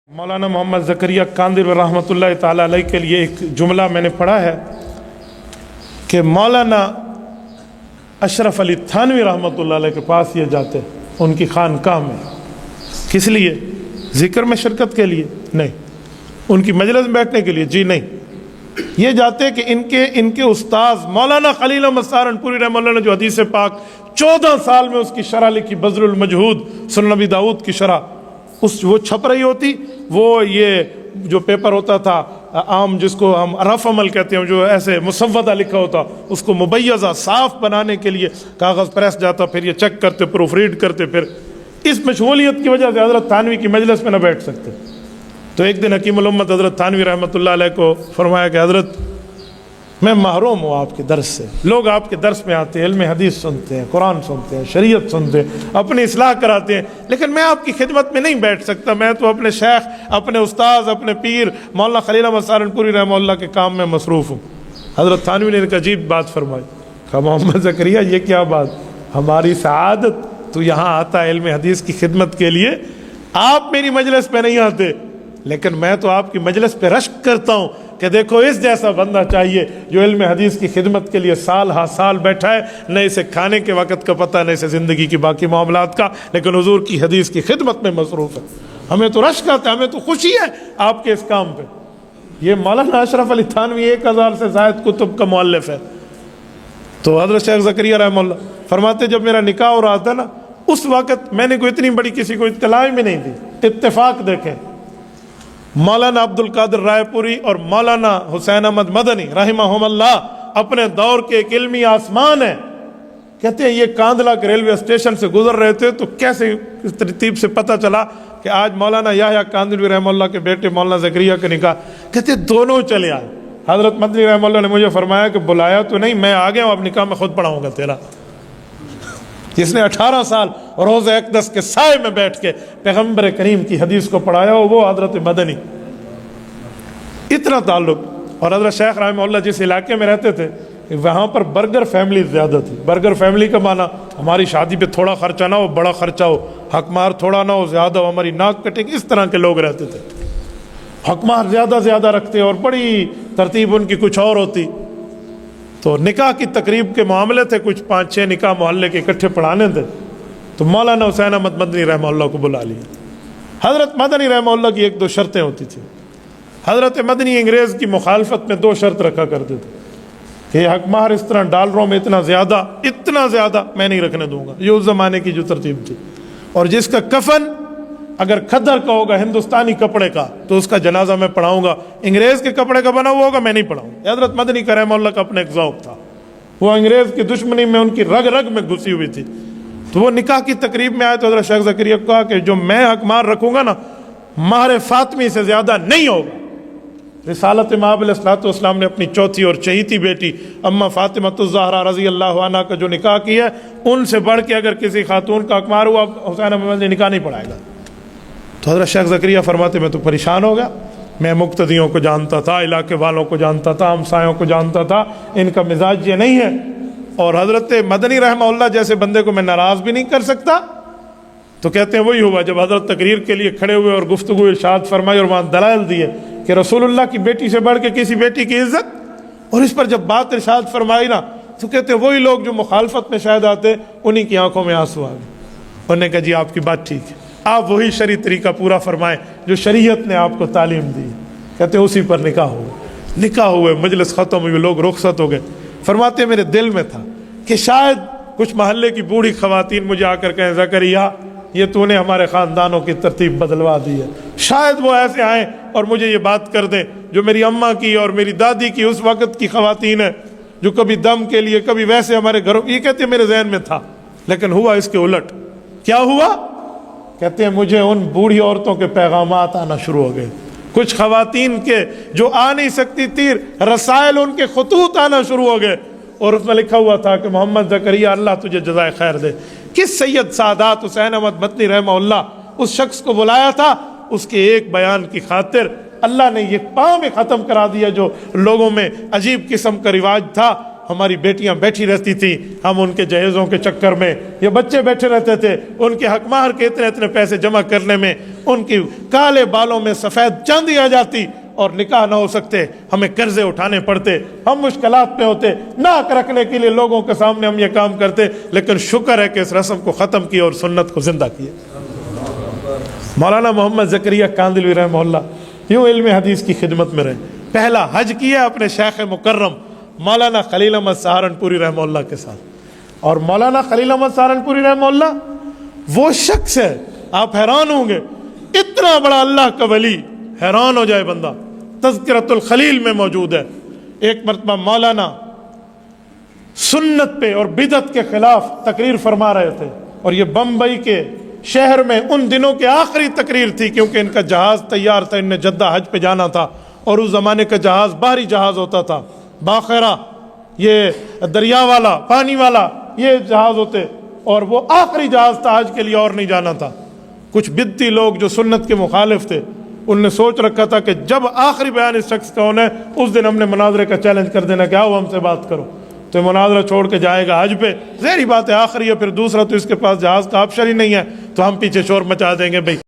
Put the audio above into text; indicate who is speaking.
Speaker 1: मौलाना मोहम्मद ज़करिया कांदिर रहमतुल्लाह ताला अलैह के लिए एक जुमला मैंने पढ़ा है कि मौलाना अशरफ अली थानवी रहमतुल्लाह अलैह के पास ये जाते उनकी खानकाह में, किस लिए? ज़िक्र में शिरकत के लिए नहीं, उनकी मजलिस में बैठने के लिए जी नहीं, ये जाते कि इनके उस्ताद मौलाना खलील अहमद सहारनपुरी रहमतुल्लाह ने जो हदीस पाक 14 साल में उसकी शरह लिखी, बज़्रुल मजहूद सुनन नबी दाऊद की शरह, वो छप रही होती, वो ये जो पेपर होता था आम जिसको हम रफ अमल कहते हैं, जो ऐसे मुसव्वदा लिखा होता, उसको मुबय्यज़ा साफ बनाने के लिए कागज़ प्रेस जाता, फिर ये चेक करते, प्रूफ रीड करते, फिर इस मशगूलियत की वजह से हज़रत थानवी की मजलिस में न बैठ सकते। तो एक दिन हकीमुल उम्मत हज़रत थानवी रहमतुल्लाह अलैह को फरमाया कि हज़रत मैं महरूम हूँ आपके दर्स से, लोग आपके दर्स में आते हैं, इल्म हदीस सुनते हैं, कुरान सुनते हैं, शरीयत सुनते हैं, अपनी इस्लाह कराते हैं, लेकिन मैं आपकी खिदमत में नहीं बैठ सकता, मैं तो अपने शेख, अपने उस्ताद, अपने पीर मौलाना खलील अहमद सहारनपुरी रहमतुल्लाह के काम में मसरूफ़ हूँ। हज़रत थानवी ने एक अजीब बात फरमाई, कहा मोहम्मद ज़करिया ये क्या बात, हमारी सआदत, तू यहाँ आता है इल्म हदीस की खिदमत के लिए, आप मेरी मजलिस पे नहीं आते, लेकिन मैं तो आपकी मजलिस पे रश्क करता हूँ कि देखो इस जैसा बंदा चाहिए जो इल्म हदीस की खिदमत के लिए साल हा साल बैठा है, न इसे खाने के वक़्त का पता, न इसे ज़िंदगी की बाकी मामलात का, लेकिन हुजूर की हदीस की खिदमत में मसरूफ़ है। हमें तो रश्क आता है, हमें तो खुशी है आपके इस काम पे। ये मौलाना अशरफ अली थानवी 1000 से ज़ायद कुतुब का मुअल्लिफ़ है। तो हज़रत शेख ज़करिया रहमतुल्लाह फरमाते जब मेरा निकाह हो रहा था ना, उस वक़्त मैंने कोई इतनी बड़ी किसी को इत्तला भी नहीं दी। इत्तेफाक देखें, मौलाना अब्दुल कादिर रायपुरी और मौलाना हुसैन अहमद मदनी रहमहुमुल्लाह अपने दौर के एक इल्मी आसमान है। कहते हैं ये कांदला के रेलवे स्टेशन से गुजर रहे थे तो कैसे इस तरतीब से पता चला कि आज मौलाना याह्या कांदलवी रहमतुल्लाह के बेटे मौलाना ज़करिया का निकाह। कहते दोनों चले आए। हज़रत मदनी रहमतुल्लाह ने मुझे फरमाया कि बुलाया तो नहीं, मैं आ गया हूँ, अब निकाह में खुद पढ़ाऊँगा तेरा। जिसने 18 साल रोज़ अक़दस के साए में बैठ के पैगम्बर करीम की हदीस को पढ़ाया हो वो हज़रत मदनी। इतना ताल्लुक़। और हज़रत शेख रहमतुल्लाह जिस इलाके में रहते थे वहाँ पर बर्गर फैमिली ज़्यादा थी। बर्गर फैमिली का माना हमारी शादी पे थोड़ा ख़र्चा ना हो, बड़ा ख़र्चा हो, हकमार थोड़ा ना हो, ज़्यादा हो, हमारी नाक कटेगी, इस तरह के लोग रहते थे। हकमार ज़्यादा रखते और बड़ी तरतीब उनकी कुछ और होती। तो निकाह की तकरीब के मामले थे, कुछ 5-6 निकाह मोहल्ले के इकट्ठे पढ़ाने थे। तो मौलाना हुसैन अहमद मदनी रहमतुल्लाह को बुला लिया। हज़रत मदनी रहमतुल्लाह की 1-2 शर्तें होती थी। हज़रत मदनी अंग्रेज़ की मुखालफत में 2 शर्त रखा करते थे कि हकमार इस तरह डॉलरों में इतना ज़्यादा मैं नहीं रखने दूंगा, ये उस ज़माने की जो तरतीब थी। और जिसका कफन अगर खद्दर का होगा, हिंदुस्तानी कपड़े का, तो उसका जनाजा मैं पढ़ाऊंगा, अंग्रेज़ के कपड़े का बना हुआ होगा मैं नहीं पढ़ाऊंगा। हज़रत मदनी का रहमतुल्लाह का अपना एक ज़ौक़ था, वो अंग्रेज़ की दुश्मनी में उनकी रग रग में घुसी हुई थी। तो वो निकाह की तकरीब में आए तो हज़रत शेख ज़करिया को कहा कि जो मैं हकमार रखूँगा ना, महर फ़ातिमी से ज़्यादा नहीं होगा। रिसालत इमाम अलैहिस्सलाम ने अपनी चौथी और चहीती बेटी अम्मा फ़ातिमतुज़ ज़हरा रज़ी अल्लाह अन्हा का जो निकाह किया है, उनसे बढ़ के अगर किसी खातून का हकमार हुआ हुसैन अहमद ने निकाह नहीं पढ़ाएगा। तो हज़रत शेख ज़करिया फरमाते मैं तो परेशान हो गया, मैं मुक्तदियों को जानता था, इलाके वालों को जानता था, हमसायों को जानता था, इनका मिजाज ये नहीं है। और हज़रत मदनी रहमतुल्लाह जैसे बंदे को मैं नाराज़ भी नहीं कर सकता। तो कहते हैं वही हुआ जब हज़रत तकरीर के लिए खड़े हुए और गुफ्तगू इरशाद फरमाई और वहाँ दलाइल दिए कि रसूलुल्लाह की बेटी से बढ़ के किसी बेटी की इज़्ज़त, और इस पर जब बात इरशाद फरमाई ना तो कहते हैं वही लोग जो मुखालफत में शायद आते उन्हीं की आंखों में आंसू आ गए। उन्होंने कहा जी आपकी बात ठीक है, आप वही शरीय तरीका पूरा फरमाएं जो शरीयत ने आपको तालीम दी। कहते उसी पर निकाह हुए, मजलिस ख़त्म हुई, लोग रुखसत हो गए। फरमाते मेरे दिल में था कि शायद कुछ महल्ले की बूढ़ी ख़वातीन मुझे आकर कहें ज़करिया ये तूने हमारे ख़ानदानों की तरतीब बदलवा दी है। शायद वो ऐसे आएँ और मुझे ये बात कर दें जो मेरी अम्मा की और मेरी दादी की उस वक़्त की ख़वातीन है, जो कभी दम के लिए कभी वैसे हमारे घरों, ये कहते मेरे जहन में था। लेकिन हुआ इसके उलट। क्या हुआ? कहते हैं मुझे उन बूढ़ी औरतों के पैगामात आना शुरू हो गए। कुछ ख़वातीन के जो आ नहीं सकती थी, रसायल उनके खतूत आना शुरू हो गए और उसमें लिखा हुआ था कि मोहम्मद ज़करिया अल्लाह तुझे जज़ाए खैर दे। किस सैयद सादात हुसैन अहमद मदनी रहमतुल्लाह उस शख्स को बुलाया था, उसके एक बयान की खातिर अल्लाह ने ये पाँव में ख़त्म करा दिया जो लोगों में अजीब किस्म का रिवाज था ہماری بیٹیاں بیٹھی رہتی تھیں، ہم ان کے جہیزوں کے چکر میں، یہ بچے بیٹھے رہتے تھے ان کے حق مہر کے اتنے پیسے جمع کرنے میں، ان کی کالے بالوں میں سفید چاندی آ جاتی اور نکاح نہ ہو سکتے، ہمیں قرضے اٹھانے پڑتے، ہم مشکلات میں ہوتے، ناک رکھنے کے لیے لوگوں کے سامنے ہم یہ کام کرتے، لیکن شکر ہے کہ اس رسم کو ختم کیا اور سنت کو زندہ کیا۔ مولانا محمد زکریا کاندھلوی رحمہ اللہ یوں علم حدیث کی خدمت میں رہے، پہلا حج کیا اپنے شیخ مکرم مولانا خلیل احمد سہارنپوری رحمہ اللہ کے ساتھ، اور مولانا خلیل احمد سہارنپوری رحمہ اللہ وہ شخص ہے، آپ حیران ہوں گے، اتنا بڑا اللہ کا ولی، حیران ہو جائے بندہ، تذکرۃ الخلیل میں موجود ہے۔ ایک مرتبہ مولانا سنت پہ اور بدعت کے خلاف تقریر فرما رہے تھے، اور یہ بمبئی کے شہر میں ان دنوں کی آخری تقریر تھی، کیونکہ ان کا جہاز تیار تھا، ان نے جدہ حج پہ جانا تھا، اور اس زمانے کا جہاز باہری جہاز ہوتا تھا، باخرہ، یہ دریا والا، پانی والا، یہ جہاز ہوتے، اور وہ آخری جہاز تھا حج کے لیے، اور نہیں جانا تھا۔ کچھ بدتی لوگ جو سنت کے مخالف تھے، ان نے سوچ رکھا تھا کہ جب آخری بیان اس شخص کا ہونا ہے اس دن ہم نے مناظرے کا چیلنج کر دینا کہ آؤ ہم سے بات کرو، تو مناظرہ چھوڑ کے جائے گا حج پہ، ظاہری بات ہے آخری ہے، پھر دوسرا تو اس کے پاس جہاز کا آپشن ہی نہیں ہے، تو ہم پیچھے شور مچا دیں گے بھئی